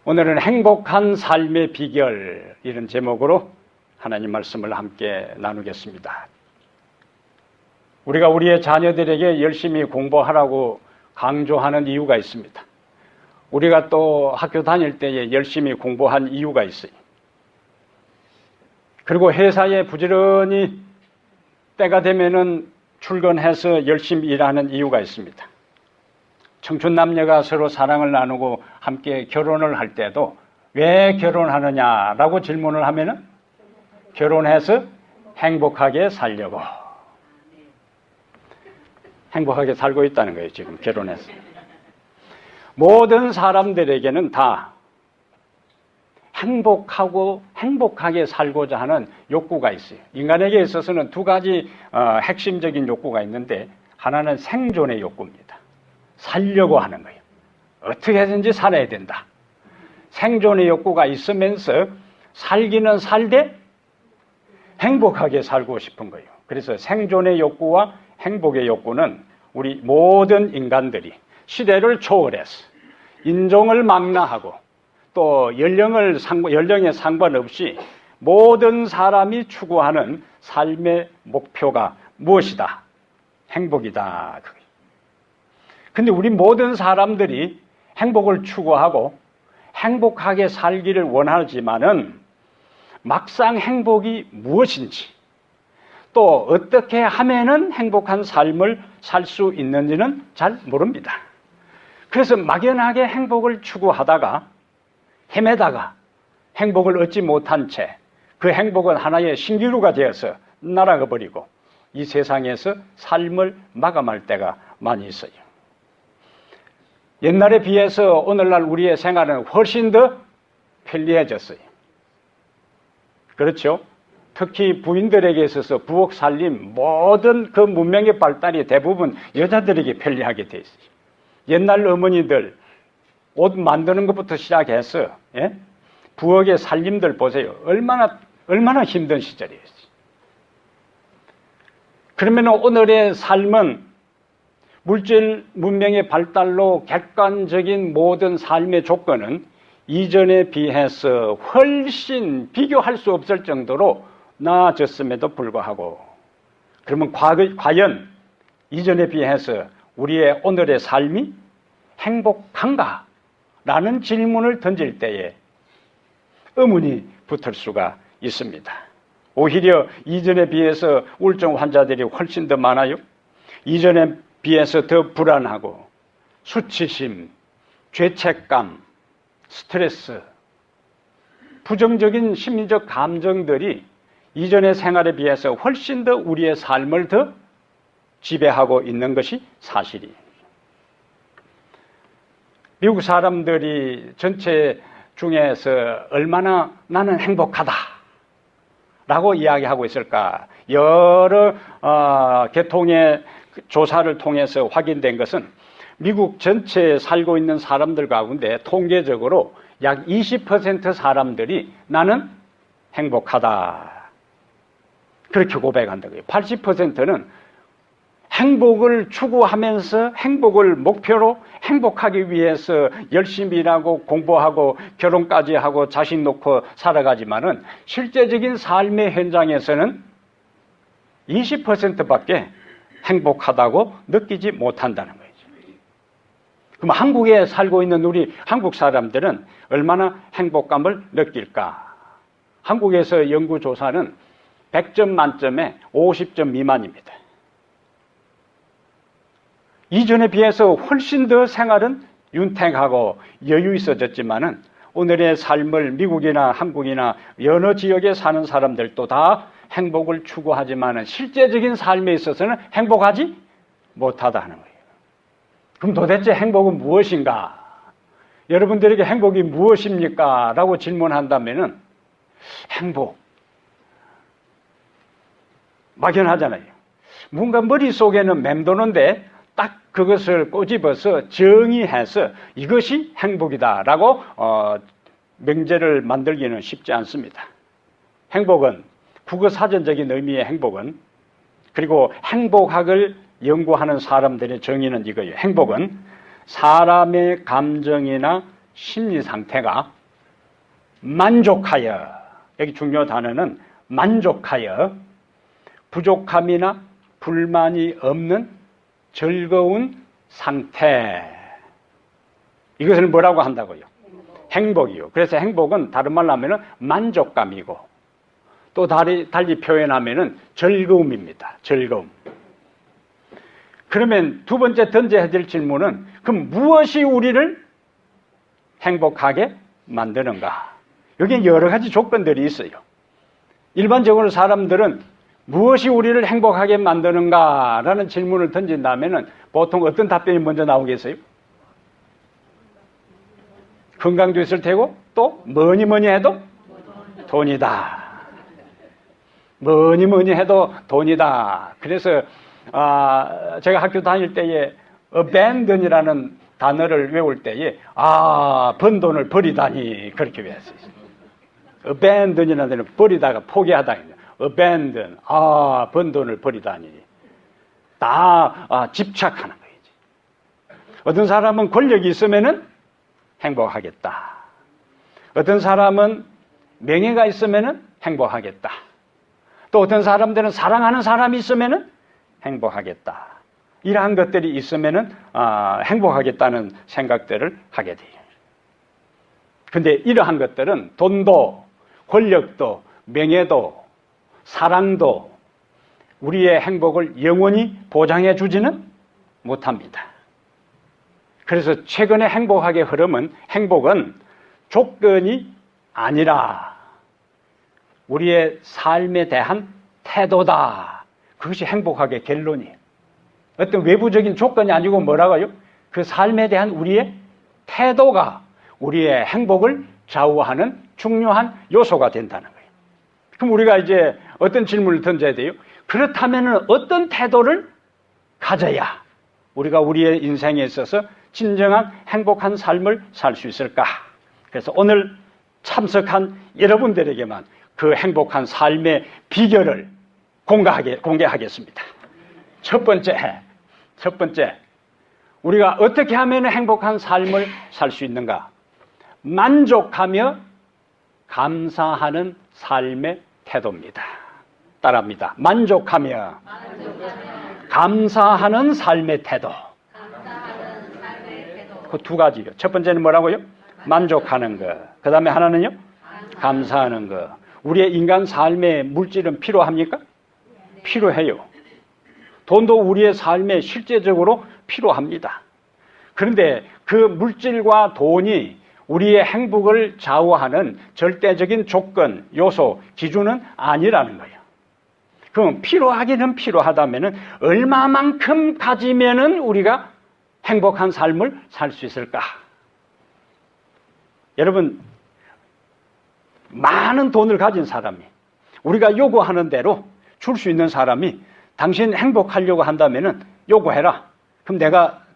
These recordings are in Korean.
오늘은 행복한 삶의 비결, 이런 제목으로 하나님 말씀을 함께 나누겠습니다. 우리가 우리의 자녀들에게 열심히 공부하라고 강조하는 이유가 있습니다. 우리가 또 학교 다닐 때에 열심히 공부한 이유가 있어요. 그리고 회사에 부지런히 때가 되면은 출근해서 열심히 일하는 이유가 있습니다. 청춘 남녀가 서로 사랑을 나누고 함께 결혼을 할 때도 왜 결혼하느냐라고 질문을 하면은 결혼해서 행복하게 살려고. 행복하게 살고 있다는 거예요, 지금 결혼해서. 모든 사람들에게는 다 행복하고 행복하게 살고자 하는 욕구가 있어요. 인간에게 있어서는 두 가지 핵심적인 욕구가 있는데, 하나는 생존의 욕구입니다. 살려고 하는 거예요. 어떻게든지 살아야 된다. 생존의 욕구가 있으면서 살기는 살되 행복하게 살고 싶은 거예요. 그래서 생존의 욕구와 행복의 욕구는 우리 모든 인간들이 시대를 초월해서 인종을 망라하고 또 연령에 상관없이 모든 사람이 추구하는 삶의 목표가 무엇이다? 행복이다. 근데 우리 모든 사람들이 행복을 추구하고 행복하게 살기를 원하지만은 막상 행복이 무엇인지, 또 어떻게 하면은 행복한 삶을 살 수 있는지는 잘 모릅니다. 그래서 막연하게 행복을 추구하다가 헤매다가 행복을 얻지 못한 채 그 행복은 하나의 신기루가 되어서 날아가 버리고 이 세상에서 삶을 마감할 때가 많이 있어요. 옛날에 비해서 오늘날 우리의 생활은 훨씬 더 편리해졌어요. 그렇죠? 특히 부인들에게 있어서 부엌 살림, 모든 그 문명의 발달이 대부분 여자들에게 편리하게 돼 있어요. 옛날 어머니들 옷 만드는 것부터 시작해서 부엌의 살림들 보세요. 얼마나 힘든 시절이었어요. 그러면 오늘의 삶은 물질 문명의 발달로 객관적인 모든 삶의 조건은 이전에 비해서 훨씬 비교할 수 없을 정도로 나아졌음에도 불구하고, 그러면 과연 이전에 비해서 우리의 오늘의 삶이 행복한가? 라는 질문을 던질 때에 의문이 붙을 수가 있습니다. 오히려 이전에 비해서 우울증 환자들이 훨씬 더 많아요. 이전에 비해서 더 불안하고 수치심, 죄책감, 스트레스, 부정적인 심리적 감정들이 이전의 생활에 비해서 훨씬 더 우리의 삶을 더 지배하고 있는 것이 사실이에요. 미국 사람들이 전체 중에서 얼마나 나는 행복하다 라고 이야기하고 있을까? 여러 계통의 조사를 통해서 확인된 것은 미국 전체에 살고 있는 사람들 가운데 통계적으로 약 20% 사람들이 나는 행복하다, 그렇게 고백한다고요. 80%는 행복을 추구하면서 행복을 목표로 행복하기 위해서 열심히 일하고 공부하고 결혼까지 하고 자식 놓고 살아가지만은 실제적인 삶의 현장에서는 20%밖에 행복하다고 느끼지 못한다는 거예요. 그럼 한국에 살고 있는 우리 한국 사람들은 얼마나 행복감을 느낄까? 한국에서 연구조사는 100점 만점에 50점 미만입니다. 이전에 비해서 훨씬 더 생활은 윤택하고 여유 있어졌지만은 오늘의 삶을 미국이나 한국이나 여러 지역에 사는 사람들도 다 행복을 추구하지만은 실제적인 삶에 있어서는 행복하지 못하다는 거예요. 그럼 도대체 행복은 무엇인가? 여러분들에게 행복이 무엇입니까? 라고 질문한다면은 행복. 막연하잖아요. 뭔가 머릿속에는 맴도는데 딱 그것을 꼬집어서 정의해서 이것이 행복이다라고 명제를 만들기는 쉽지 않습니다. 행복은 국어사전적인 의미의 행복은, 그리고 행복학을 연구하는 사람들의 정의는 이거예요. 행복은 사람의 감정이나 심리 상태가 만족하여, 여기 중요 단어는 만족하여 부족함이나 불만이 없는 즐거운 상태. 이것을 뭐라고 한다고요? 행복이요. 그래서 행복은 다른 말로 하면 만족감이고, 또 달리 표현하면 즐거움입니다. 즐거움. 그러면 두 번째 던져야 될 질문은, 그럼 무엇이 우리를 행복하게 만드는가? 여기에 여러 가지 조건들이 있어요. 일반적으로 사람들은 무엇이 우리를 행복하게 만드는가? 라는 질문을 던진다면 보통 어떤 답변이 먼저 나오겠어요? 건강도 있을 테고, 또 뭐니 해도 돈이다. 뭐니 해도 돈이다. 그래서 제가 학교 다닐 때에 abandon이라는 단어를 외울 때에 번 돈을 버리다니, 그렇게 외웠어요. abandon이라는 단어는 버리다가 포기하다. abandon, 번 돈을 버리다니. 다 집착하는 거지. 어떤 사람은 권력이 있으면은 행복하겠다. 어떤 사람은 명예가 있으면은 행복하겠다. 또 어떤 사람들은 사랑하는 사람이 있으면은 행복하겠다. 이러한 것들이 있으면은 행복하겠다는 생각들을 하게 돼요. 근데 이러한 것들은 돈도, 권력도, 명예도, 사랑도 우리의 행복을 영원히 보장해 주지는 못합니다. 그래서 최근의 행복은 조건이 아니라 우리의 삶에 대한 태도다. 그것이 행복하게 결론이에요. 어떤 외부적인 조건이 아니고 뭐라고요? 그 삶에 대한 우리의 태도가 우리의 행복을 좌우하는 중요한 요소가 된다는 거예요. 그럼 우리가 이제 어떤 질문을 던져야 돼요? 그렇다면 어떤 태도를 가져야 우리가 우리의 인생에 있어서 진정한 행복한 삶을 살 수 있을까? 그래서 오늘 참석한 여러분들에게만 그 행복한 삶의 비결을 공개하겠습니다. 첫 번째, 우리가 어떻게 하면 행복한 삶을 살 수 있는가? 만족하며 감사하는 삶의 태도입니다. 따라합니다. 만족하며 감사하는 삶의 태도. 그 두 가지요. 첫 번째는 뭐라고요? 만족하는 거. 그 다음에 하나는요? 감사하는 거. 우리의 인간 삶에 물질은 필요합니까? 필요해요. 돈도 우리의 삶에 실제적으로 필요합니다. 그런데 그 물질과 돈이 우리의 행복을 좌우하는 절대적인 조건, 요소, 기준은 아니라는 거예요. 그럼 필요하기는 필요하다면은 얼마만큼 가지면은 우리가 행복한 삶을 살 수 있을까? 여러분, 많은 돈을 가진 사람이 우리가 요구하는 대로 줄 수 있는 사람이 당신 행복하려고 한다면은 요구해라. 그럼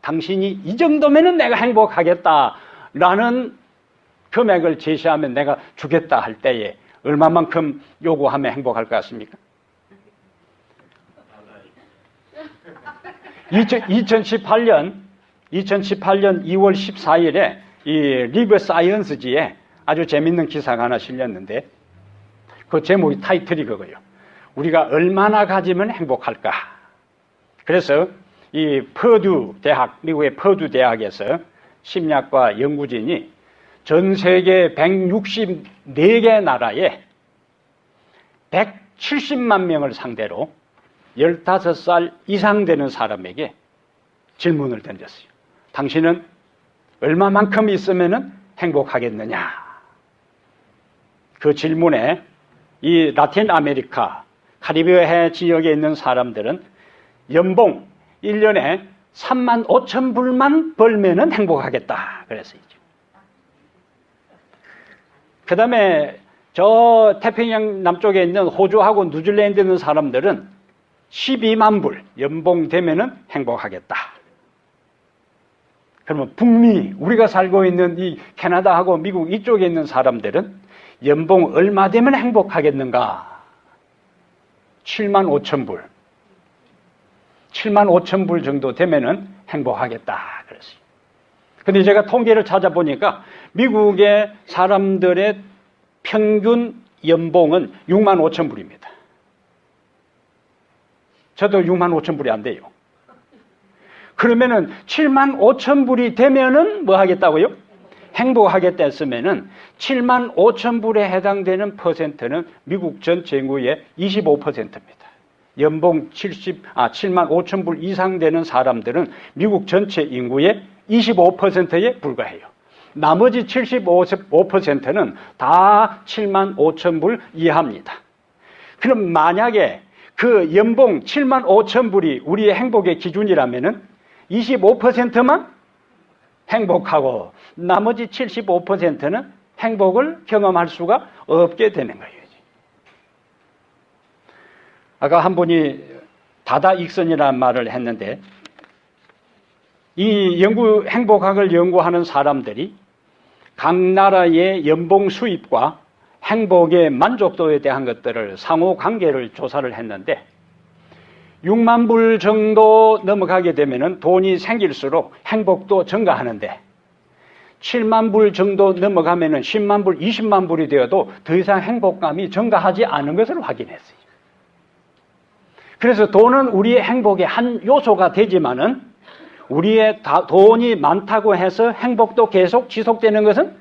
당신이 이 정도면은 내가 행복하겠다라는 금액을 제시하면 내가 주겠다 할 때에 얼마만큼 요구하면 행복할 것 같습니까? 2018년 2월 14일에 이 리버 사이언스지에 아주 재밌는 기사가 하나 실렸는데 그 제목이 타이틀이 그거예요. 우리가 얼마나 가지면 행복할까? 그래서 이 퍼듀 대학, 미국의 퍼듀 대학에서 심리학과 연구진이 전 세계 164개 나라에 170만 명을 상대로 15살 이상 되는 사람에게 질문을 던졌어요. 당신은 얼마만큼 있으면 행복하겠느냐? 그 질문에 이 라틴 아메리카, 카리브해 지역에 있는 사람들은 연봉 1년에 3만 5천 불만 벌면은 행복하겠다. 그랬어요. 그 다음에 저 태평양 남쪽에 있는 호주하고 뉴질랜드에 있는 사람들은 12만 불 연봉 되면은 행복하겠다. 그러면 북미, 우리가 살고 있는 이 캐나다하고 미국 이쪽에 있는 사람들은 연봉 얼마 되면 행복하겠는가? 7만 5천 불. 7만 5천 불 정도 되면은 행복하겠다. 그랬어요. 근데 제가 통계를 찾아보니까 미국의 사람들의 평균 연봉은 6만 5천 불입니다. 저도 6만 5천 불이 안 돼요. 그러면은 7만 5천 불이 되면은 뭐 하겠다고요? 행복하겠다 했으면은 7만 5천 불에 해당되는 퍼센트는 미국 전체 인구의 25%입니다. 연봉 7만 5천 불 이상 되는 사람들은 미국 전체 인구의 25%에 불과해요. 나머지 75%는 다 7만 5천 불 이하입니다. 그럼 만약에 그 연봉 7만 5천 불이 우리의 행복의 기준이라면은 25%만 행복하고 나머지 75%는 행복을 경험할 수가 없게 되는 거예요. 아까 한 분이 다다익선이라는 말을 했는데 이 행복학을 연구하는 사람들이 각 나라의 연봉 수입과 행복의 만족도에 대한 것들을 상호관계를 조사를 했는데 6만 불 정도 넘어가게 되면 돈이 생길수록 행복도 증가하는데 7만 불 정도 넘어가면 10만 불, 20만 불이 되어도 더 이상 행복감이 증가하지 않은 것을 확인했어요. 그래서 돈은 우리의 행복의 한 요소가 되지만은 우리의 돈이 많다고 해서 행복도 계속 지속되는 것은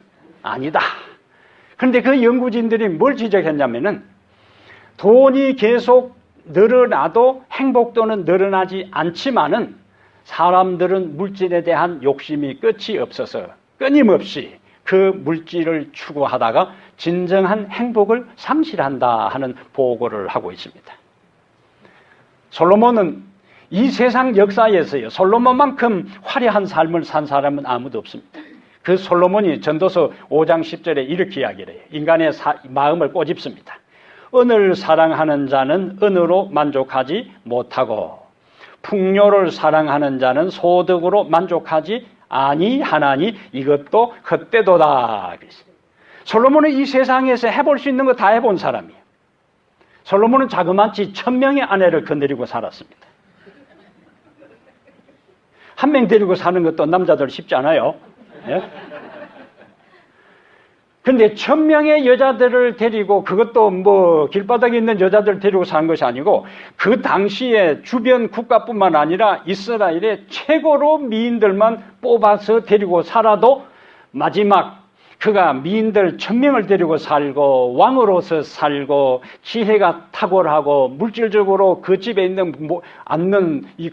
아니다. 그런데 그 연구진들이 뭘 지적했냐면은 돈이 계속 늘어나도 행복도는 늘어나지 않지만은 사람들은 물질에 대한 욕심이 끝이 없어서 끊임없이 그 물질을 추구하다가 진정한 행복을 상실한다 하는 보고를 하고 있습니다. 솔로몬은 이 세상 역사에서요, 솔로몬만큼 화려한 삶을 산 사람은 아무도 없습니다. 그 솔로몬이 전도서 5장 10절에 이렇게 이야기를 해요. 인간의 마음을 꼬집습니다. 은을 사랑하는 자는 은으로 만족하지 못하고 풍요를 사랑하는 자는 소득으로 만족하지 아니하나니 이것도 헛되도다. 솔로몬은 이 세상에서 해볼 수 있는 거 다 해본 사람이에요. 솔로몬은 자그마치 1000명의 아내를 거느리고 살았습니다. 한 명 데리고 사는 것도 남자들 쉽지 않아요. 예? 근데 1000명의 여자들을 데리고, 그것도 뭐 길바닥에 있는 여자들 데리고 사는 것이 아니고 그 당시에 주변 국가뿐만 아니라 이스라엘의 최고로 미인들만 뽑아서 데리고 살아도 마지막 그가 미인들 1000명을 데리고 살고 왕으로서 살고 지혜가 탁월하고 물질적으로 그 집에 있는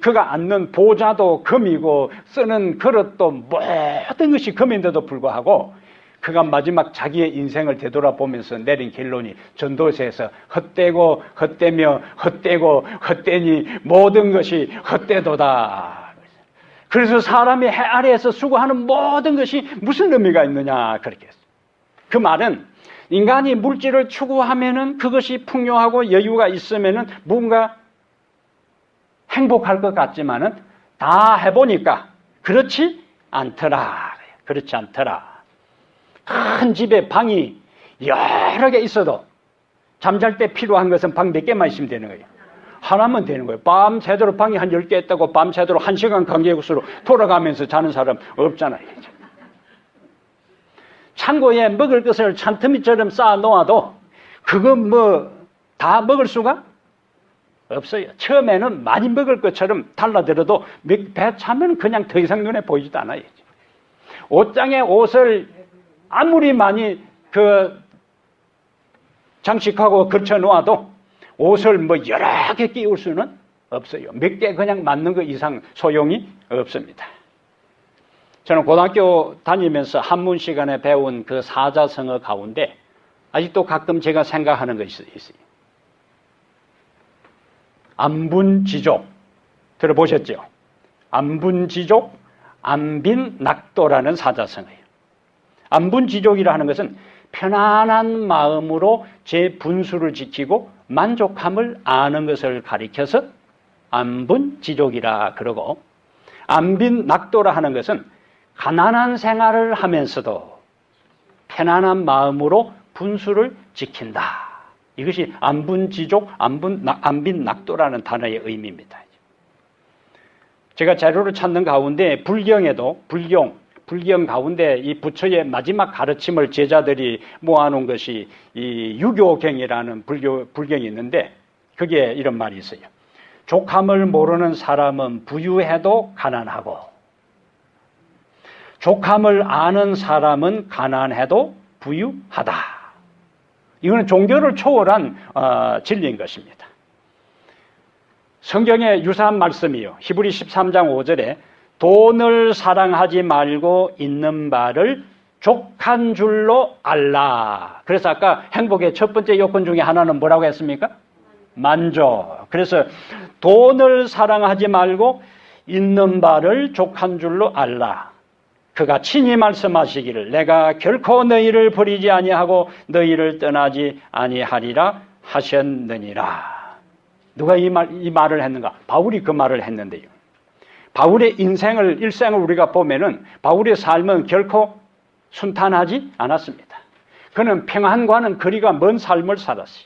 그가 앉는 보좌도 금이고 쓰는 그릇도 모든 것이 금인데도 불구하고 그가 마지막 자기의 인생을 되돌아보면서 내린 결론이 전도서에서 헛되고 헛되며 헛되고 헛되니 모든 것이 헛되도다. 그래서 사람이 해 아래에서 수고하는 모든 것이 무슨 의미가 있느냐 그렇게 했어요. 그 말은 인간이 물질을 추구하면은 그것이 풍요하고 여유가 있으면은 뭔가 행복할 것 같지만은 다 해보니까 그렇지 않더라. 그렇지 않더라. 큰 집에 방이 여러 개 있어도 잠잘 때 필요한 것은 방 몇 개만 있으면 되는 거예요. 하나면 되는 거예요. 밤새도록 방이 한 10개 있다고 밤새도록 1시간 간격으로 돌아가면서 자는 사람 없잖아요. 창고에 먹을 것을 찬더미처럼 쌓아 놓아도 그거 뭐 다 먹을 수가 없어요. 처음에는 많이 먹을 것처럼 달라들어도 배 차면 그냥 더 이상 눈에 보이지도 않아요. 옷장에 옷을 아무리 많이 장식하고 걸쳐 놓아도 옷을 뭐 여러 개 끼울 수는 없어요. 몇 개 그냥 맞는 거 이상 소용이 없습니다. 저는 고등학교 다니면서 한문 시간에 배운 그 사자성어 가운데 아직도 가끔 제가 생각하는 것이 있어요. 안분지족 들어보셨죠? 안분지족, 안빈낙도라는 사자성어예요. 안분지족이라 하는 것은 편안한 마음으로 제 분수를 지키고 만족함을 아는 것을 가리켜서 안분지족이라 그러고, 안빈낙도라 하는 것은 가난한 생활을 하면서도 편안한 마음으로 분수를 지킨다. 이것이 안분지족, 안빈낙도라는 단어의 의미입니다. 제가 자료를 찾는 가운데 불경에도 불경 가운데 이 부처의 마지막 가르침을 제자들이 모아놓은 것이 이 유교경이라는 불경이 있는데 거기에 이런 말이 있어요. 족함을 모르는 사람은 부유해도 가난하고 족함을 아는 사람은 가난해도 부유하다. 이거는 종교를 초월한 진리인 것입니다. 성경에 유사한 말씀이요. 히브리 13장 5절에 돈을 사랑하지 말고 있는 바를 족한 줄로 알라. 그래서 아까 행복의 첫 번째 요건 중에 하나는 뭐라고 했습니까? 만족. 그래서 돈을 사랑하지 말고 있는 바를 족한 줄로 알라. 그가 친히 말씀하시기를 내가 결코 너희를 버리지 아니하고 너희를 떠나지 아니하리라 하셨느니라. 누가 이 말을 했는가? 바울이 그 말을 했는데요. 바울의 일생을 우리가 보면은 바울의 삶은 결코 순탄하지 않았습니다. 그는 평안과는 거리가 먼 삶을 살았어요.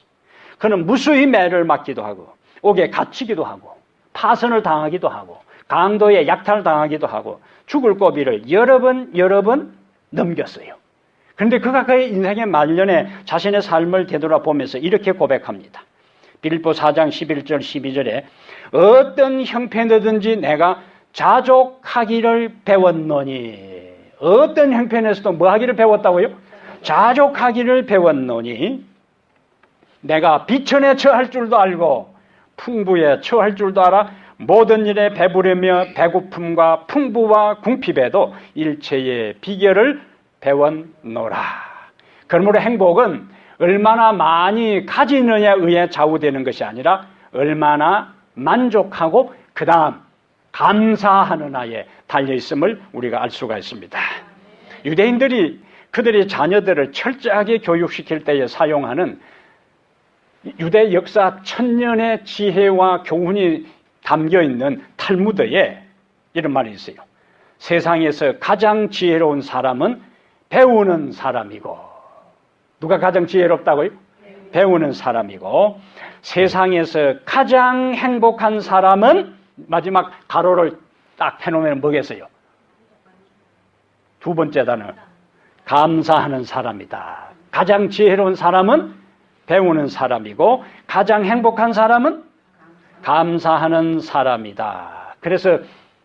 그는 무수히 매를 맞기도 하고 옥에 갇히기도 하고 파선을 당하기도 하고 강도에 약탈당하기도 하고 죽을 고비를 여러 번 넘겼어요. 그런데 그가 그의 인생의 말년에 자신의 삶을 되돌아보면서 이렇게 고백합니다. 빌립보 4장 11절 12절에 어떤 형편이든지 내가 자족하기를 배웠노니. 어떤 형편에서도 뭐 하기를 배웠다고요? 자족하기를 배웠노니 내가 비천에 처할 줄도 알고 풍부에 처할 줄도 알아 모든 일에 배부르며 배고픔과 풍부와 궁핍에도 일체의 비결을 배웠노라. 그러므로 행복은 얼마나 많이 가지느냐에 의해 좌우되는 것이 아니라 얼마나 만족하고 그 다음 감사하느냐에 달려있음을 우리가 알 수가 있습니다. 유대인들이 그들의 자녀들을 철저하게 교육시킬 때에 사용하는 유대 역사 1000년의 지혜와 교훈이 담겨있는 탈무드에 이런 말이 있어요. 세상에서 가장 지혜로운 사람은 배우는 사람이고, 누가 가장 지혜롭다고요? 배우는 사람이고, 세상에서 가장 행복한 사람은 마지막 가로를 딱 해놓으면 뭐겠어요? 두 번째 단어, 감사하는 사람이다. 가장 지혜로운 사람은 배우는 사람이고 가장 행복한 사람은 감사하는 사람이다. 그래서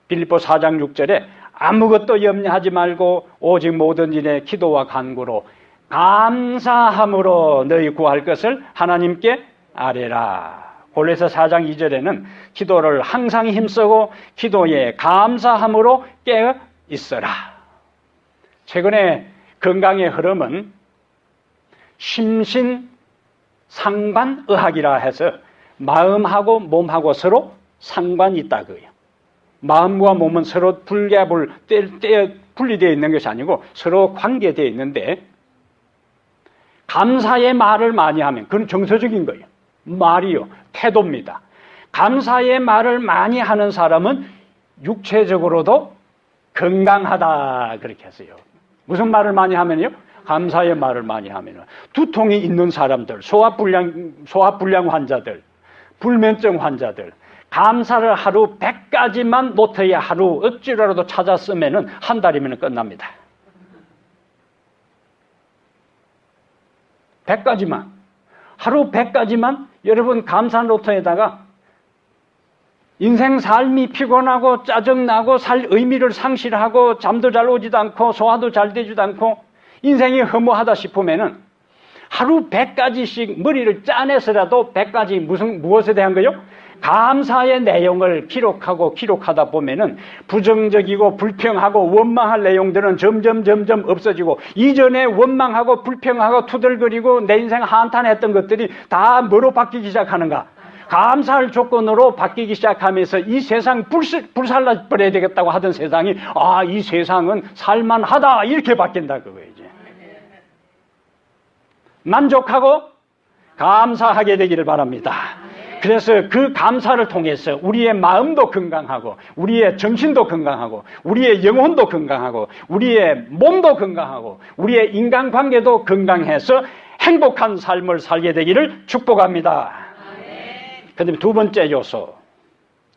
빌립보 4장 6절에 아무것도 염려하지 말고 오직 모든 일에 기도와 간구로 감사함으로 너희 구할 것을 하나님께 아뢰라. 골로새 4장 2절에는 기도를 항상 힘쓰고 기도에 감사함으로 깨어 있어라. 최근에 건강의 흐름은 심신상관의학이라 해서 마음하고 몸하고 서로 상관이 있다 그거예요. 마음과 몸은 서로 분리되어 있는 것이 아니고 서로 관계되어 있는데 감사의 말을 많이 하면 그건 정서적인 거예요. 말이요. 태도입니다. 감사의 말을 많이 하는 사람은 육체적으로도 건강하다 그렇게 했어요. 무슨 말을 많이 하면요? 감사의 말을 많이 하면 두통이 있는 사람들, 소화불량 환자들, 불면증 환자들 감사를 하루 100가지만 노트에 하루 억지로라도 찾아 쓰면은 한 달이면 끝납니다. 100가지만 하루 100가지만 여러분 감사 노트에다가 인생 삶이 피곤하고 짜증나고 살 의미를 상실하고 잠도 잘 오지도 않고 소화도 잘 되지도 않고 인생이 허무하다 싶으면은 하루 100가지씩 머리를 짜내서라도 100가지 무엇에 대한 거요? 감사의 내용을 기록하다 보면은 부정적이고 불평하고 원망할 내용들은 점점 없어지고 이전에 원망하고 불평하고 투덜거리고 내 인생 한탄했던 것들이 다 뭐로 바뀌기 시작하는가? 감사할 조건으로 바뀌기 시작하면서 이 세상 불살라버려야 되겠다고 하던 세상이 이 세상은 살만하다 이렇게 바뀐다 그거예요. 이제. 만족하고 감사하게 되기를 바랍니다. 그래서 그 감사를 통해서 우리의 마음도 건강하고 우리의 정신도 건강하고 우리의 영혼도 건강하고 우리의 몸도 건강하고 우리의 인간관계도 건강해서 행복한 삶을 살게 되기를 축복합니다. 그다음에 두 번째 요소,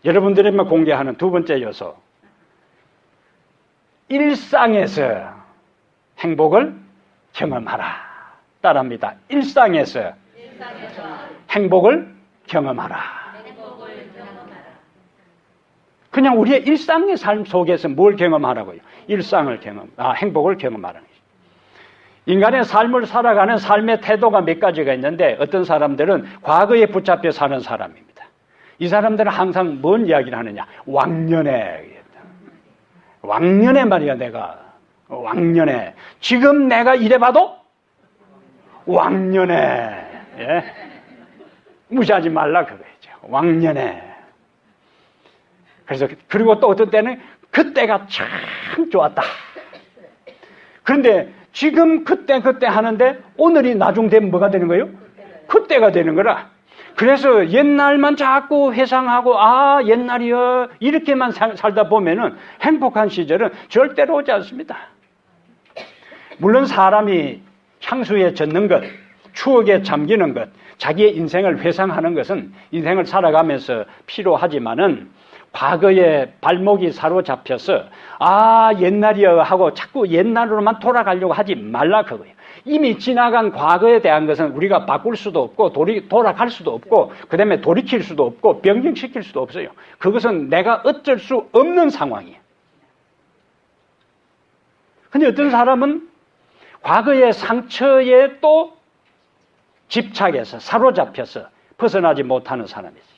여러분들에게 공개하는 두 번째 요소, 일상에서 행복을 경험하라. 따라합니다. 일상에서 행복을 경험하라. 그냥 우리의 일상의 삶 속에서 뭘 경험하라고요? 행복을 경험하라는 거죠. 인간의 삶을 살아가는 삶의 태도가 몇 가지가 있는데 어떤 사람들은 과거에 붙잡혀 사는 사람입니다. 이 사람들은 항상 뭔 이야기를 하느냐? 왕년에 말이야. 내가 왕년에 지금 내가 이래봐도 왕년에 무시하지 말라 그거죠. 왕년에. 그리고 또 어떤 때는 그때가 참 좋았다. 그런데 지금 그때 하는데 오늘이 나중 되면 뭐가 되는 거예요? 그때가 되는 거라. 그래서 옛날만 자꾸 회상하고 옛날이요 이렇게만 살다 보면은 행복한 시절은 절대로 오지 않습니다. 물론 사람이 향수에 젖는 것, 추억에 잠기는 것, 자기의 인생을 회상하는 것은 인생을 살아가면서 필요하지만은 과거에 발목이 사로잡혀서 옛날이여 하고 자꾸 옛날로만 돌아가려고 하지 말라 그거예요. 이미 지나간 과거에 대한 것은 우리가 바꿀 수도 없고 돌아갈 수도 없고 그다음에 돌이킬 수도 없고 변경시킬 수도 없어요. 그것은 내가 어쩔 수 없는 상황이에요. 근데 어떤 사람은 과거의 상처에 또 집착해서 사로잡혀서 벗어나지 못하는 사람이지.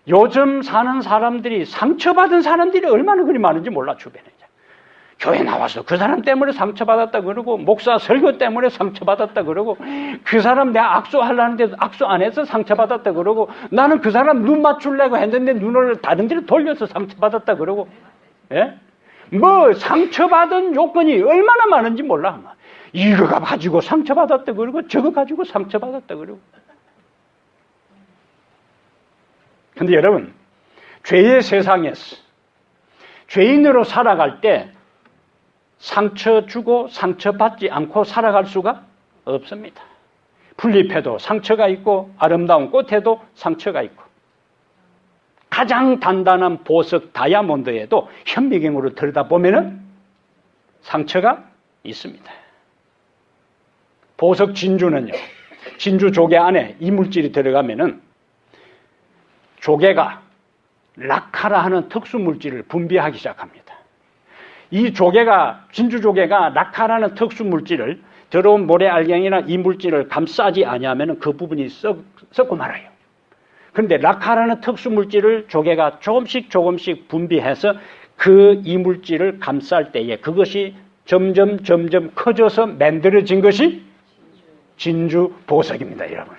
요즘 사는 사람들이 상처받은 사람들이 얼마나 그리 많은지 몰라 주변에. 교회 나와서 그 사람 때문에 상처받았다 그러고 목사 설교 때문에 상처받았다 그러고 그 사람 내가 악수하려는데 악수 안 해서 상처받았다 그러고 나는 그 사람 눈 맞추려고 했는데 눈을 다른 데로 돌려서 상처받았다 그러고 상처받은 요건이 얼마나 많은지 몰라. 이거가 가지고 상처받았다 그러고 저거 가지고 상처받았다 그러고. 근데 여러분, 죄의 세상에서 죄인으로 살아갈 때 상처 주고 상처받지 않고 살아갈 수가 없습니다. 풀잎에도 상처가 있고 아름다운 꽃에도 상처가 있고 가장 단단한 보석 다이아몬드에도 현미경으로 들여다보면 상처가 있습니다. 보석 진주는요, 진주 조개 안에 이물질이 들어가면은 조개가 락카라 하는 특수 물질을 분비하기 시작합니다. 이 진주 조개가 락카라는 특수 물질을 더러운 모래알갱이나 이 물질을 감싸지 아니하면 그 부분이 썩고 말아요. 그런데 락카라는 특수 물질을 조개가 조금씩 분비해서 그 이물질을 감쌀 때에 그것이 점점 커져서 만들어진 것이 진주 보석입니다, 여러분.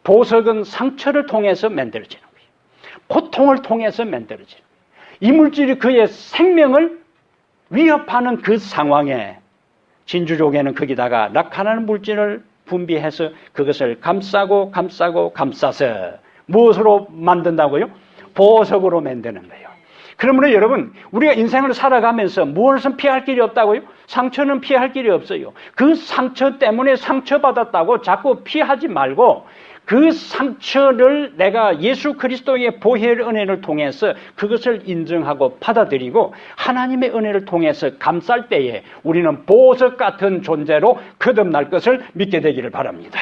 보석은 상처를 통해서 만들어지는 거예요. 고통을 통해서 만들어지는 거예요. 이 물질이 그의 생명을 위협하는 그 상황에 진주조개는 거기다가 락카라는 물질을 분비해서 그것을 감싸서 무엇으로 만든다고요? 보석으로 만드는 거예요. 그러므로 여러분, 우리가 인생을 살아가면서 무엇은 피할 길이 없다고요? 상처는 피할 길이 없어요. 그 상처 때문에 상처받았다고 자꾸 피하지 말고 그 상처를 내가 예수 그리스도의 보혈 은혜를 통해서 그것을 인정하고 받아들이고 하나님의 은혜를 통해서 감쌀 때에 우리는 보석 같은 존재로 거듭날 것을 믿게 되기를 바랍니다.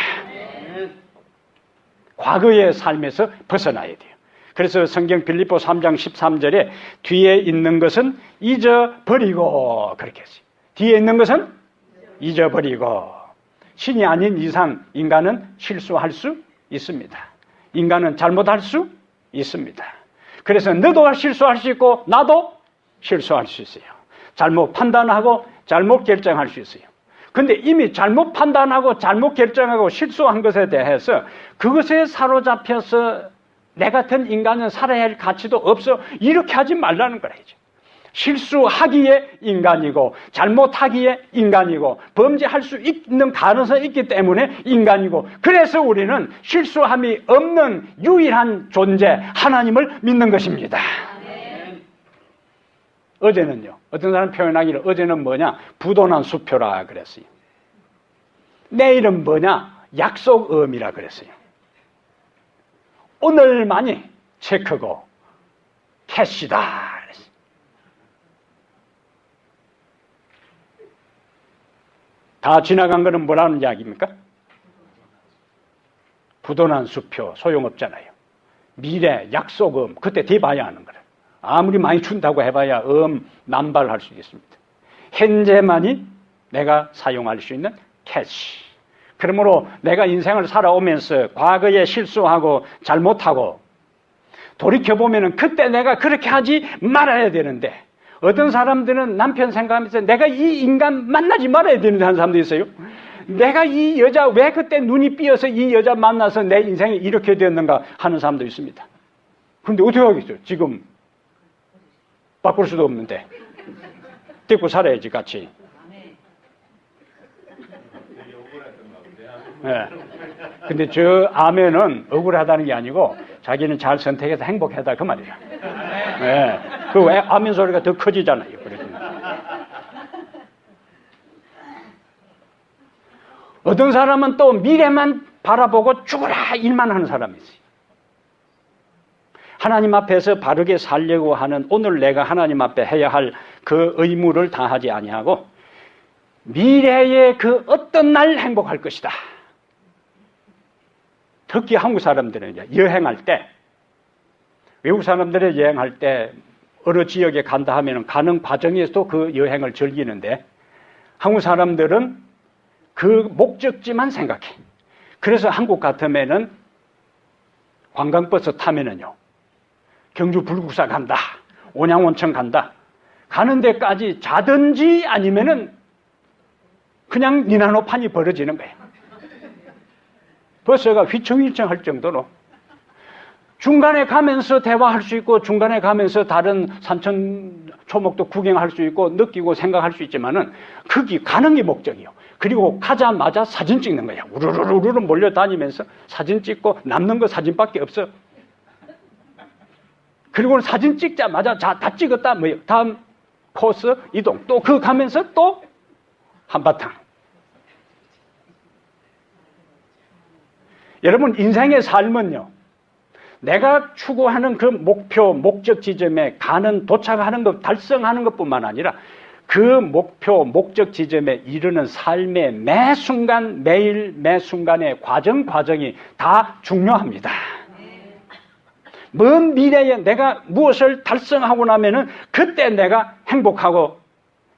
과거의 삶에서 벗어나야 돼요. 그래서 성경 빌립보 3장 13절에 뒤에 있는 것은 잊어버리고 그렇게 했어요. 뒤에 있는 것은 잊어버리고. 신이 아닌 이상 인간은 실수할 수 있습니다. 인간은 잘못할 수 있습니다. 그래서 너도 실수할 수 있고 나도 실수할 수 있어요. 잘못 판단하고 잘못 결정할 수 있어요. 근데 이미 잘못 판단하고 잘못 결정하고 실수한 것에 대해서 그것에 사로잡혀서 내 같은 인간은 살아야 할 가치도 없어. 이렇게 하지 말라는 거라죠. 실수하기에 인간이고 잘못하기에 인간이고 범죄할 수 있는 가능성이 있기 때문에 인간이고 그래서 우리는 실수함이 없는 유일한 존재 하나님을 믿는 것입니다. 어제는요. 어떤 사람 표현하기를 어제는 뭐냐? 부도난 수표라 그랬어요. 내일은 뭐냐? 약속음이라 그랬어요. 오늘만이 체크고 캐시다. 다 지나간 거는 뭐라는 이야기입니까? 부도난 수표, 소용없잖아요. 미래, 약속음, 그때 뒤봐야 하는 거라. 아무리 많이 준다고 해봐야 남발할 수 있습니다. 현재만이 내가 사용할 수 있는 캐시. 그러므로 내가 인생을 살아오면서 과거에 실수하고 잘못하고 돌이켜보면 그때 내가 그렇게 하지 말아야 되는데, 어떤 사람들은 남편 생각하면서 내가 이 인간 만나지 말아야 되는데 하는 사람도 있어요. 내가 이 여자 왜 그때 눈이 삐어서 이 여자 만나서 내 인생이 이렇게 되었는가 하는 사람도 있습니다. 그런데 어떻게 하겠어요? 지금 바꿀 수도 없는데 데리고 살아야지 같이. 네. 근데 저 아멘은 억울하다는 게 아니고 자기는 잘 선택해서 행복하다 그 말이야. 네. 그 왜 아멘 소리가 더 커지잖아요. 그래서. 어떤 사람은 또 미래만 바라보고 죽어라 일만 하는 사람이 있어요. 하나님 앞에서 바르게 살려고 하는 오늘 내가 하나님 앞에 해야 할 그 의무를 다하지 아니하고 미래의 그 어떤 날 행복할 것이다. 특히 한국 사람들은 여행할 때, 외국 사람들이 여행할 때 어느 지역에 간다 하면 가는 과정에서도 그 여행을 즐기는데 한국 사람들은 그 목적지만 생각해. 그래서 한국 같으면은 관광버스 타면은요, 경주 불국사 간다, 온양온천 간다, 가는 데까지 자든지 아니면은 그냥 니나노판이 벌어지는 거예요. 버스가 휘청휘청 할 정도로 중간에 가면서 대화할 수 있고 중간에 가면서 다른 산천 초목도 구경할 수 있고 느끼고 생각할 수 있지만은 거기 가는 게 목적이요. 그리고 가자마자 사진 찍는 거야. 우르르르르 몰려다니면서 사진 찍고 남는 거 사진밖에 없어. 그리고 사진 찍자마자 자, 다 찍었다. 뭐 다음 코스 이동. 또 그 가면서 또 한바탕. 여러분 인생의 삶은요, 내가 추구하는 그 목표, 목적 지점에 가는, 도착하는 것, 달성하는 것뿐만 아니라 그 목표, 목적 지점에 이르는 삶의 매 순간, 매일 매 순간의 과정이 다 중요합니다. 먼 미래에 내가 무엇을 달성하고 나면은 그때 내가 행복하고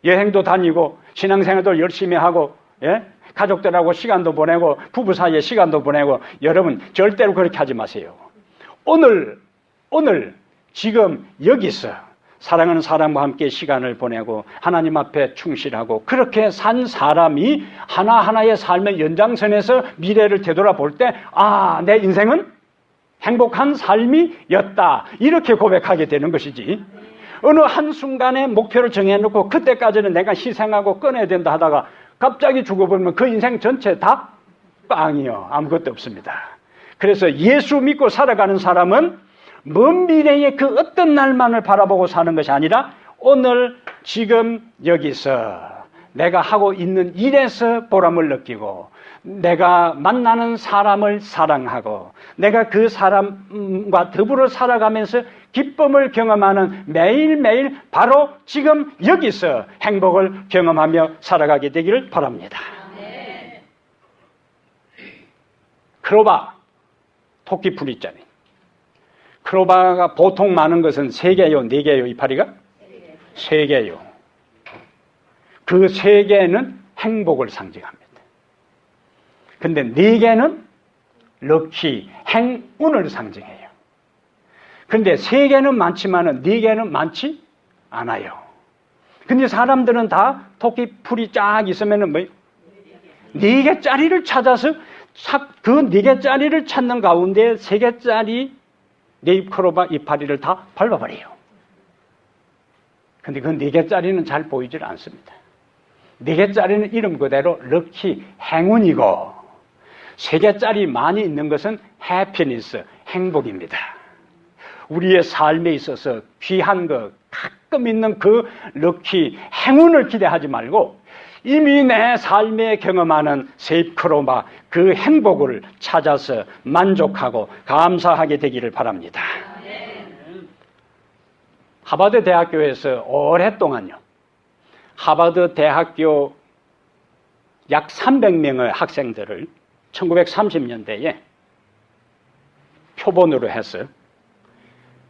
여행도 다니고 신앙생활도 열심히 하고, 예? 가족들하고 시간도 보내고 부부 사이에 시간도 보내고. 여러분 절대로 그렇게 하지 마세요. 오늘 지금 여기서 사랑하는 사람과 함께 시간을 보내고 하나님 앞에 충실하고 그렇게 산 사람이 하나하나의 삶의 연장선에서 미래를 되돌아볼 때, 아, 내 인생은 행복한 삶이었다, 이렇게 고백하게 되는 것이지, 어느 한순간에 목표를 정해놓고 그때까지는 내가 희생하고 끊어야 된다 하다가 갑자기 죽어버리면 그 인생 전체 다 빵이요. 아무것도 없습니다. 그래서 예수 믿고 살아가는 사람은 먼 미래의 그 어떤 날만을 바라보고 사는 것이 아니라 오늘 지금 여기서 내가 하고 있는 일에서 보람을 느끼고 내가 만나는 사람을 사랑하고 내가 그 사람과 더불어 살아가면서 기쁨을 경험하는 매일매일 바로 지금 여기서 행복을 경험하며 살아가게 되기를 바랍니다. 크로바, 토끼풀 있잖아요. 크로바가 보통 많은 것은 3개요, 4개요, 이파리가? 3개요. 그 3개는 행복을 상징합니다. 근데 4개는 럭키, 행운을 상징해요. 근데 3개는 많지만은 4개는 많지 않아요. 근데 사람들은 다 토끼풀이 쫙 있으면은 뭐 4개짜리를 찾아서 그 4개짜리를 찾는 가운데 3개짜리 네잎크로바 이파리를 다 밟아버려요. 근데 그 4개짜리는 잘 보이질 않습니다. 4개짜리는 이름 그대로 럭키, 행운이고 3개짜리 많이 있는 것은 해피니스, 행복입니다. 우리의 삶에 있어서 귀한 것, 가끔 있는 그 럭키, 행운을 기대하지 말고 이미 내 삶에 경험하는 세잎크로바, 그 행복을 찾아서 만족하고 감사하게 되기를 바랍니다. 하버드 대학교에서 오랫동안요, 하버드 대학교 약 300명의 학생들을 1930년대에 표본으로 해서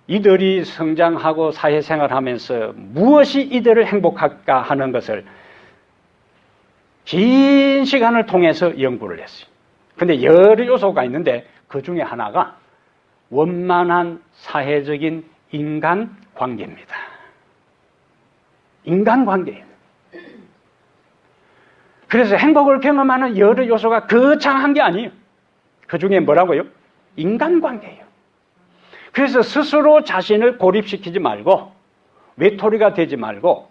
이들이 성장하고 사회생활하면서 무엇이 이들을 행복할까 하는 것을 긴 시간을 통해서 연구를 했어요. 근데 여러 요소가 있는데 그 중에 하나가 원만한 사회적인 인간관계입니다. 인간관계예요. 그래서 행복을 경험하는 여러 요소가 거창한 게 아니에요. 그 중에 뭐라고요? 인간관계예요. 그래서 스스로 자신을 고립시키지 말고 외톨이가 되지 말고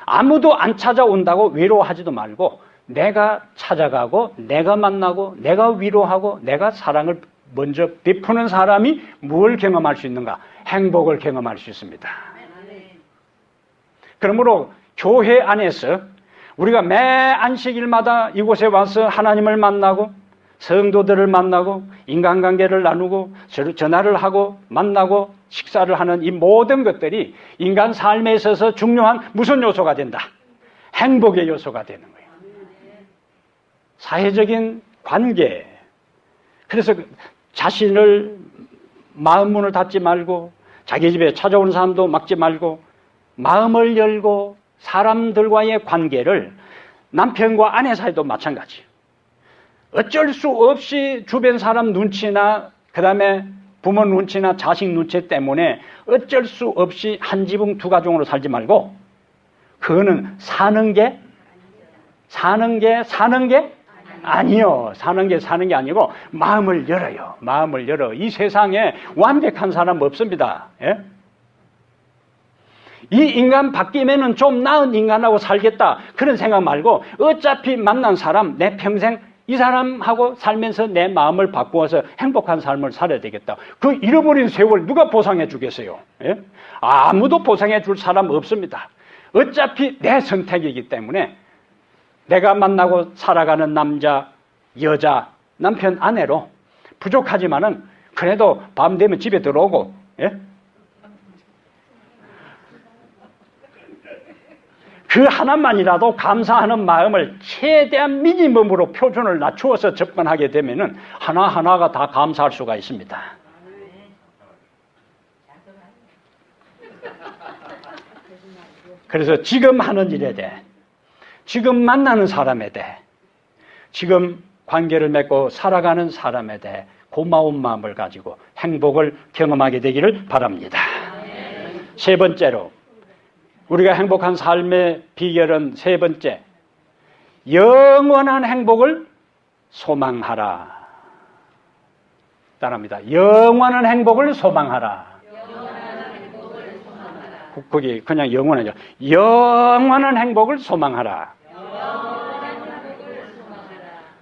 아무도 안 찾아온다고 외로워하지도 말고 내가 찾아가고 내가 만나고 내가 위로하고 내가 사랑을 먼저 베푸는 사람이 뭘 경험할 수 있는가? 행복을 경험할 수 있습니다. 그러므로 교회 안에서 우리가 매 안식일마다 이곳에 와서 하나님을 만나고 성도들을 만나고 인간관계를 나누고 전화를 하고 만나고 식사를 하는 이 모든 것들이 인간 삶에 있어서 중요한 무슨 요소가 된다? 행복의 요소가 되는 거예요. 사회적인 관계. 그래서 자신을 마음 문을 닫지 말고 자기 집에 찾아오는 사람도 막지 말고 마음을 열고 사람들과의 관계를 남편과 아내 사이도 마찬가지예요. 어쩔 수 없이 주변 사람 눈치나 그다음에 부모 눈치나 자식 눈치 때문에 어쩔 수 없이 한 지붕 두 가정으로 살지 말고 그거는 사는 게 아니요. 사는 게 아니고 마음을 열어요. 마음을 열어. 이 세상에 완벽한 사람 없습니다. 예? 이 인간 바뀌면은 좀 나은 인간하고 살겠다. 그런 생각 말고 어차피 만난 사람 내 평생 이 사람하고 살면서 내 마음을 바꾸어서 행복한 삶을 살아야 되겠다. 그 잃어버린 세월 누가 보상해 주겠어요? 예? 아무도 보상해 줄 사람 없습니다. 어차피 내 선택이기 때문에 내가 만나고 살아가는 남자, 여자, 남편, 아내로 부족하지만은 그래도 밤 되면 집에 들어오고, 예? 그 하나만이라도 감사하는 마음을 최대한 미니멈으로 표준을 낮추어서 접근하게 되면은 하나하나가 다 감사할 수가 있습니다. 그래서 지금 하는 일에 대해, 지금 만나는 사람에 대해, 지금 관계를 맺고 살아가는 사람에 대해 고마운 마음을 가지고 행복을 경험하게 되기를 바랍니다. 세 번째로 우리가 행복한 삶의 비결은 세 번째, 영원한 행복을 소망하라. 따라합니다. 영원한 행복을 소망하라. 거기 그냥 영원하죠. 영원한 행복을 소망하라.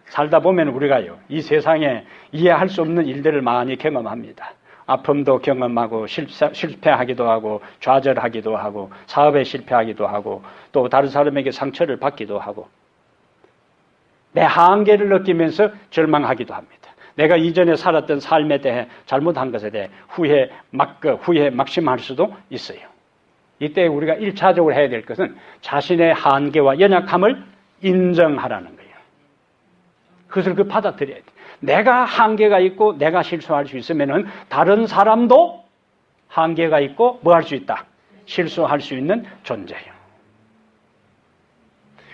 살다 보면 우리가요, 이 세상에 이해할 수 없는 일들을 많이 경험합니다. 아픔도 경험하고 실패하기도 하고 좌절하기도 하고 사업에 실패하기도 하고 또 다른 사람에게 상처를 받기도 하고 내 한계를 느끼면서 절망하기도 합니다. 내가 이전에 살았던 삶에 대해 잘못한 것에 대해 후회 막심할 수도 있어요. 이때 우리가 1차적으로 해야 될 것은 자신의 한계와 연약함을 인정하라는 거예요. 그것을 받아들여야 돼요. 내가 한계가 있고 내가 실수할 수 있으면은 다른 사람도 한계가 있고 뭐 할 수 있다? 실수할 수 있는 존재예요.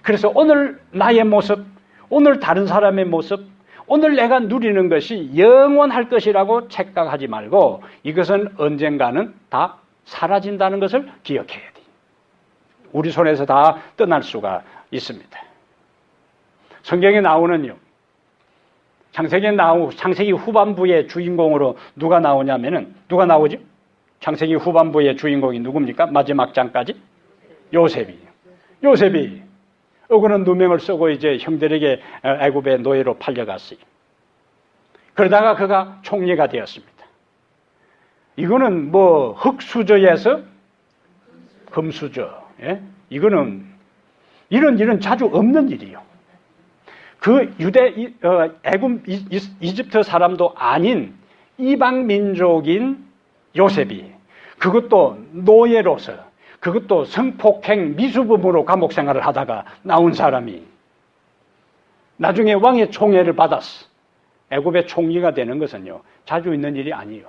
그래서 오늘 나의 모습, 오늘 다른 사람의 모습, 오늘 내가 누리는 것이 영원할 것이라고 착각하지 말고 이것은 언젠가는 다 사라진다는 것을 기억해야 돼요. 우리 손에서 다 떠날 수가 있습니다. 성경에 나오는요. 창세기 후반부의 주인공으로 누가 나오냐면은 누가 나오죠? 창세기 후반부의 주인공이 누굽니까? 마지막 장까지 요셉이에요. 요셉이 억울한 누명을 쓰고 이제 형들에게 애굽의 노예로 팔려갔어요. 그러다가 그가 총리가 되었습니다. 이거는 뭐 흙수저에서 금수저. 예? 이거는 이런 일은 자주 없는 일이에요. 그 애굽 이집트 사람도 아닌 이방 민족인 요셉이 그것도 노예로서 그것도 성폭행 미수범으로 감옥 생활을 하다가 나온 사람이 나중에 왕의 총애를 받았어. 애굽의 총리가 되는 것은요, 자주 있는 일이 아니에요.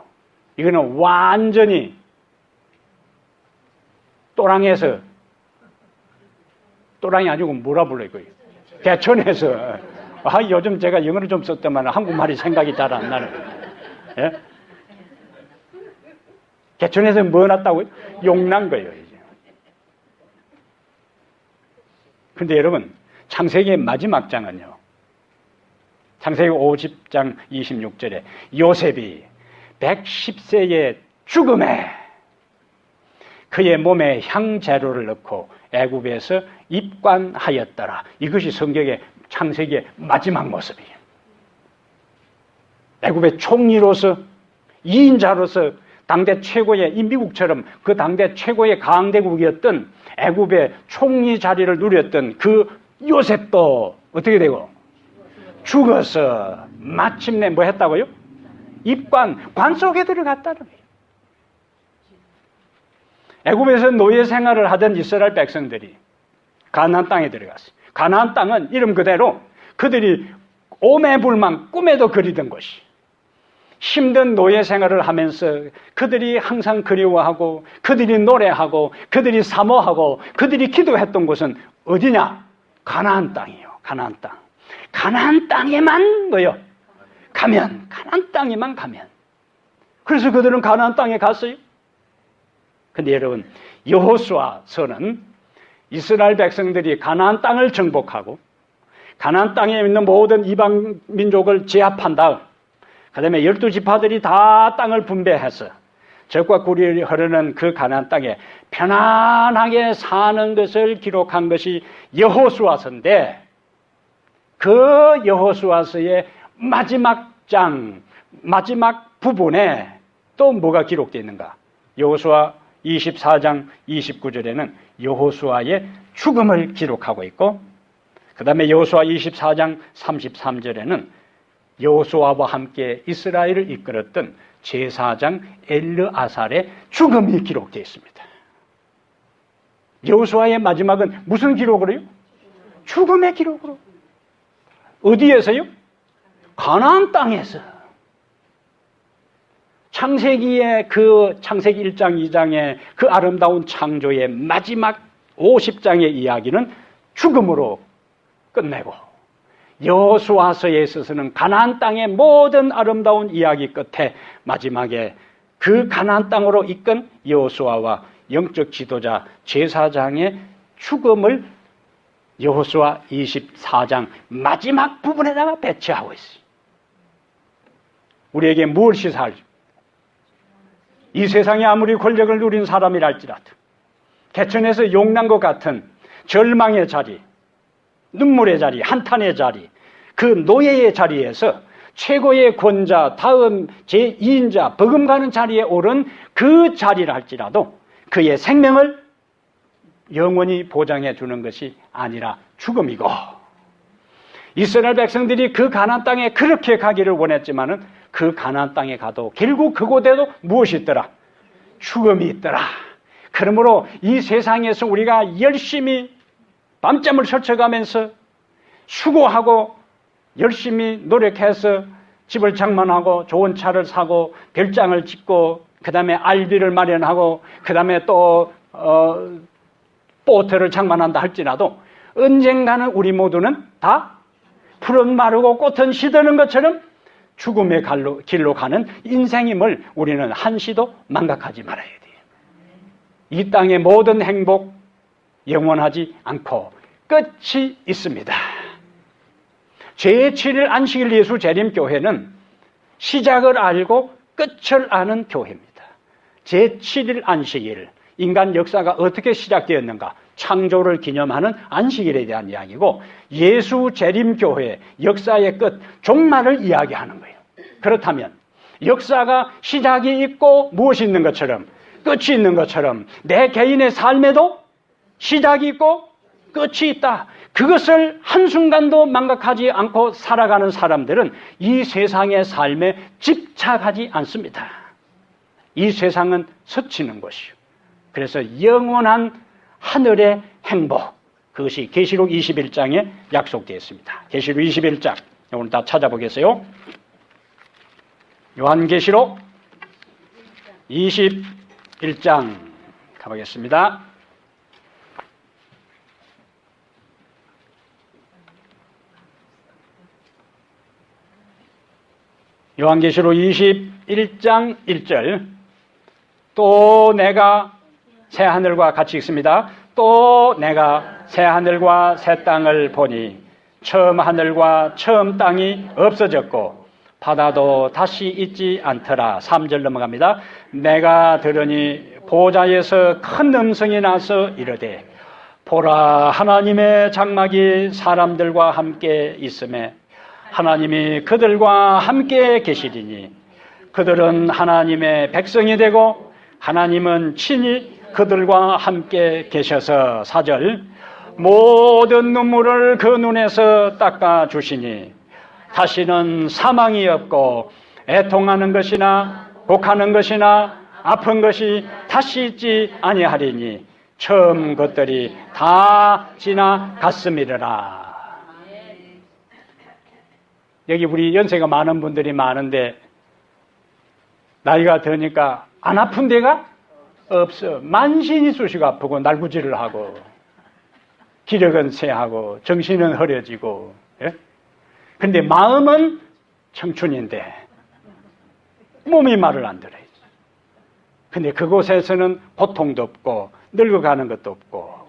이거는 완전히 또랑에서, 또랑이 아니고 뭐라 불러요? 개천에서. 요즘 제가 영어를 좀 썼더만 한국말이 생각이 잘 안 나는 거예요. 예? 개천에서 뭐 났다고요? 용난 거예요, 이제. 근데 여러분, 창세기의 마지막 장은요, 창세기 50장 26절에 요셉이 110세의 죽음에 그의 몸에 향재료를 넣고 애굽에서 입관하였더라. 이것이 성경의 창세기의 마지막 모습이에요. 애굽의 총리로서, 이인자로서 당대 최고의, 이 미국처럼 그 당대 최고의 강대국이었던 애굽의 총리 자리를 누렸던 그 요셉도 어떻게 되고? 죽어서 마침내 뭐 했다고요? 관 속에 들어갔다는 거예요. 애굽에서 노예 생활을 하던 이스라엘 백성들이 가나안 땅에 들어갔어요. 가나안 땅은 이름 그대로 그들이 오매불망 꿈에도 그리던 곳이, 힘든 노예 생활을 하면서 그들이 항상 그리워하고 그들이 노래하고 그들이 사모하고 그들이 기도했던 곳은 어디냐? 가나안 땅이에요. 가나안 땅. 가나안 땅에만 뭐요? 가면, 가나안 땅에만 가면. 그래서 그들은 가나안 땅에 갔어요. 근데 여러분, 여호수아서는 이스라엘 백성들이 가나안 땅을 정복하고 가나안 땅에 있는 모든 이방 민족을 제압한 다음, 그 다음에 12지파들이 다 땅을 분배해서 적과 꿀이 흐르는 그 가나안 땅에 편안하게 사는 것을 기록한 것이 여호수아서인데, 그 여호수아서의 마지막 장, 마지막 부분에 또 뭐가 기록되어 있는가? 여호수아 24장 29절에는 여호수아의 죽음을 기록하고 있고, 그 다음에 여호수아 24장 33절에는 여호수아와 함께 이스라엘을 이끌었던 제사장 엘르아살의 죽음이 기록되어 있습니다. 여호수아의 마지막은 무슨 기록으로요? 죽음의 기록으로. 어디에서요? 가나안 땅에서. 창세기의 그 창세기 1장 2장의 그 아름다운 창조의 마지막 50장의 이야기는 죽음으로 끝내고, 여호수아서에 있어서는 가나안 땅의 모든 아름다운 이야기 끝에 마지막에 그 가나안 땅으로 이끈 여호수아와 영적 지도자 제사장의 죽음을 여호수아 24장 마지막 부분에다가 배치하고 있어요. 우리에게 무엇이 살죠? 이 세상에 아무리 권력을 누린 사람이랄지라도 개천에서 용난 것 같은 절망의 자리, 눈물의 자리, 한탄의 자리, 그 노예의 자리에서 최고의 권자, 다음 제2인자, 버금가는 자리에 오른 그 자리를 할지라도 그의 생명을 영원히 보장해 주는 것이 아니라 죽음이고, 이스라엘 백성들이 그 가나안 땅에 그렇게 가기를 원했지만은 그 가나안 땅에 가도 결국 그곳에도 무엇이 있더라? 죽음이 있더라. 그러므로 이 세상에서 우리가 열심히 밤잠을 설쳐가면서 수고하고 열심히 노력해서 집을 장만하고 좋은 차를 사고 별장을 짓고 그 다음에 알비를 마련하고 그 다음에 또 보트를 장만한다 할지라도 언젠가는 우리 모두는 다 푸른 마르고 꽃은 시드는 것처럼 죽음의 길로 가는 인생임을 우리는 한시도 망각하지 말아야 돼요. 이 땅의 모든 행복 영원하지 않고 끝이 있습니다. 제7일 안식일 예수 재림교회는 시작을 알고 끝을 아는 교회입니다. 제7일 안식일, 인간 역사가 어떻게 시작되었는가, 창조를 기념하는 안식일에 대한 이야기고, 예수 재림교회 역사의 끝, 종말을 이야기하는 거예요. 그렇다면 역사가 시작이 있고 무엇이 있는 것처럼, 끝이 있는 것처럼 내 개인의 삶에도 시작이 있고 끝이 있다. 그것을 한순간도 망각하지 않고 살아가는 사람들은 이 세상의 삶에 집착하지 않습니다. 이 세상은 스치는 곳이요. 그래서 영원한 하늘의 행복, 그것이 계시록 21장에 약속되어 있습니다. 계시록 21장. 오늘 다 찾아보겠어요. 요한계시록 21장 가보겠습니다. 요한계시록 21장 1절. 또 내가 새 하늘과 같이 읽습니다. 또 내가 새 하늘과 새 땅을 보니 처음 하늘과 처음 땅이 없어졌고 바다도 다시 있지 않더라. 3절 넘어갑니다. 내가 들으니 보좌에서 큰 음성이 나서 이르되 보라, 하나님의 장막이 사람들과 함께 있음에 하나님이 그들과 함께 계시리니 그들은 하나님의 백성이 되고 하나님은 친히 그들과 함께 계셔서 4절 모든 눈물을 그 눈에서 닦아 주시니 다시는 사망이 없고 애통하는 것이나 곡하는 것이나 아픈 것이 다시 있지 아니하리니 처음 것들이 다 지나갔음이라. 여기 우리 연세가 많은 분들이 많은데 나이가 드니까 안 아픈 데가 없어. 만신이 쑤시고 아프고 날구질을 하고 기력은 쇠하고 정신은 흐려지고. 예? 근데 마음은 청춘인데 몸이 말을 안 들어요. 근데 그곳에서는 고통도 없고 늙어가는 것도 없고.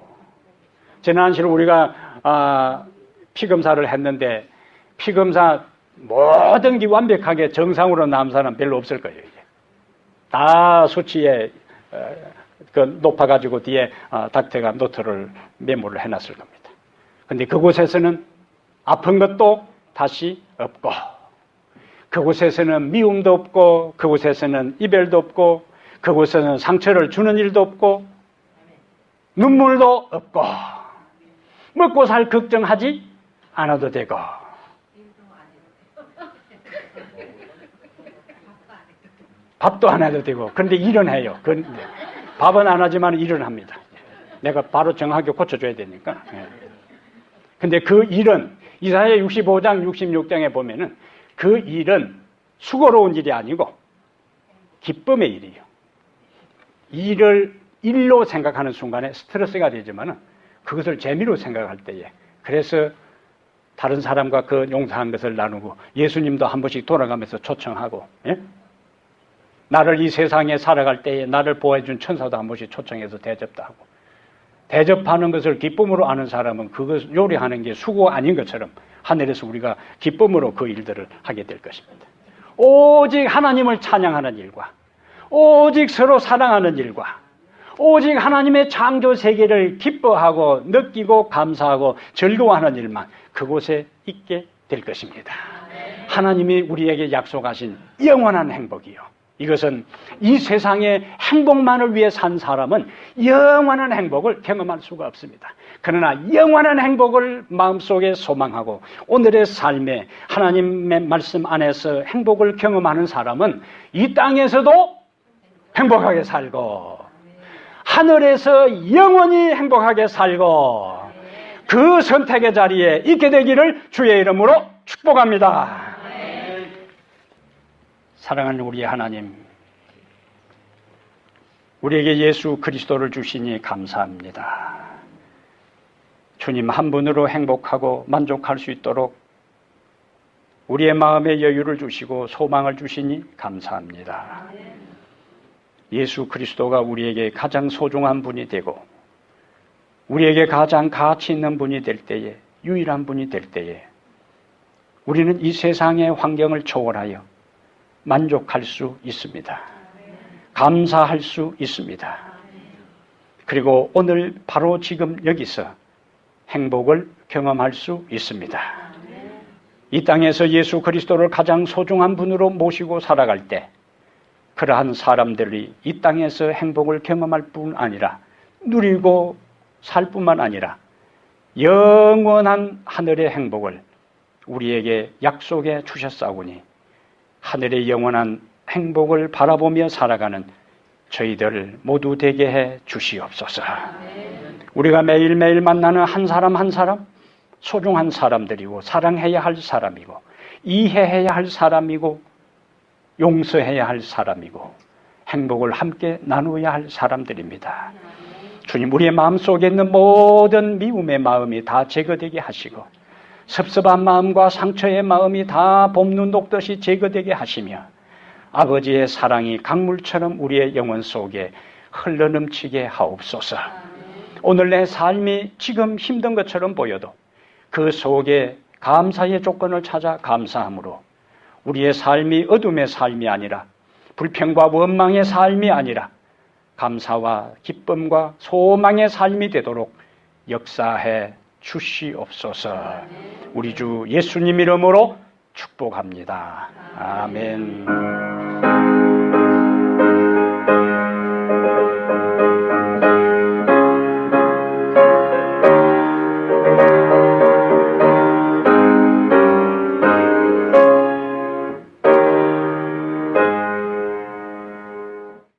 지난주에 우리가 피검사를 했는데 피검사 모든 게 완벽하게 정상으로 나온 사람 별로 없을 거예요. 이제. 다 수치에 높아가지고 뒤에 닥터가 노트를 메모를 해놨을 겁니다. 근데 그곳에서는 아픈 것도 다시 없고 그곳에서는 미움도 없고 그곳에서는 이별도 없고 그곳에서는 상처를 주는 일도 없고 눈물도 없고 먹고 살 걱정하지 않아도 되고 밥도 안 해도 되고. 그런데 일은 해요. 밥은 안 하지만 일은 합니다. 내가 바로 정확하게 고쳐줘야 되니까. 근데 그 일은 이사야 65장 66장에 보면은 그 일은 수고로운 일이 아니고 기쁨의 일이에요. 일을 일로 생각하는 순간에 스트레스가 되지만은 그것을 재미로 생각할 때에 그래서 다른 사람과 그 용서한 것을 나누고 예수님도 한 번씩 돌아가면서 초청하고 예? 나를 이 세상에 살아갈 때에 나를 보호해준 천사도 한 번씩 초청해서 대접도 하고 대접하는 것을 기쁨으로 아는 사람은 그것 요리하는 게 수고 아닌 것처럼 하늘에서 우리가 기쁨으로 그 일들을 하게 될 것입니다. 오직 하나님을 찬양하는 일과 오직 서로 사랑하는 일과 오직 하나님의 창조 세계를 기뻐하고 느끼고 감사하고 즐거워하는 일만 그곳에 있게 될 것입니다. 하나님이 우리에게 약속하신 영원한 행복이요. 이것은 이 세상의 행복만을 위해 산 사람은 영원한 행복을 경험할 수가 없습니다. 그러나 영원한 행복을 마음속에 소망하고 오늘의 삶에 하나님의 말씀 안에서 행복을 경험하는 사람은 이 땅에서도 행복하게 살고 하늘에서 영원히 행복하게 살고 그 선택의 자리에 있게 되기를 주의 이름으로 축복합니다. 사랑하는 우리 하나님, 우리에게 예수 그리스도를 주시니 감사합니다. 주님 한 분으로 행복하고 만족할 수 있도록 우리의 마음에 여유를 주시고 소망을 주시니 감사합니다. 예수 그리스도가 우리에게 가장 소중한 분이 되고 우리에게 가장 가치 있는 분이 될 때에 유일한 분이 될 때에 우리는 이 세상의 환경을 초월하여 만족할 수 있습니다. 감사할 수 있습니다. 그리고 오늘 바로 지금 여기서 행복을 경험할 수 있습니다. 이 땅에서 예수 그리스도를 가장 소중한 분으로 모시고 살아갈 때 그러한 사람들이 이 땅에서 행복을 경험할 뿐 아니라 누리고 살 뿐만 아니라 영원한 하늘의 행복을 우리에게 약속해 주셨사오니 하늘의 영원한 행복을 바라보며 살아가는 저희들 모두 되게 해 주시옵소서. 우리가 매일매일 만나는 한 사람 한 사람 소중한 사람들이고 사랑해야 할 사람이고 이해해야 할 사람이고 용서해야 할 사람이고 행복을 함께 나누어야 할 사람들입니다. 주님, 우리의 마음속에 있는 모든 미움의 마음이 다 제거되게 하시고 섭섭한 마음과 상처의 마음이 다 봄눈 녹듯이 제거되게 하시며 아버지의 사랑이 강물처럼 우리의 영혼 속에 흘러넘치게 하옵소서. 오늘 내 삶이 지금 힘든 것처럼 보여도 그 속에 감사의 조건을 찾아 감사함으로 우리의 삶이 어둠의 삶이 아니라 불평과 원망의 삶이 아니라 감사와 기쁨과 소망의 삶이 되도록 역사해 주시옵소서. 우리 주 예수님 이름으로 축복합니다. 아멘.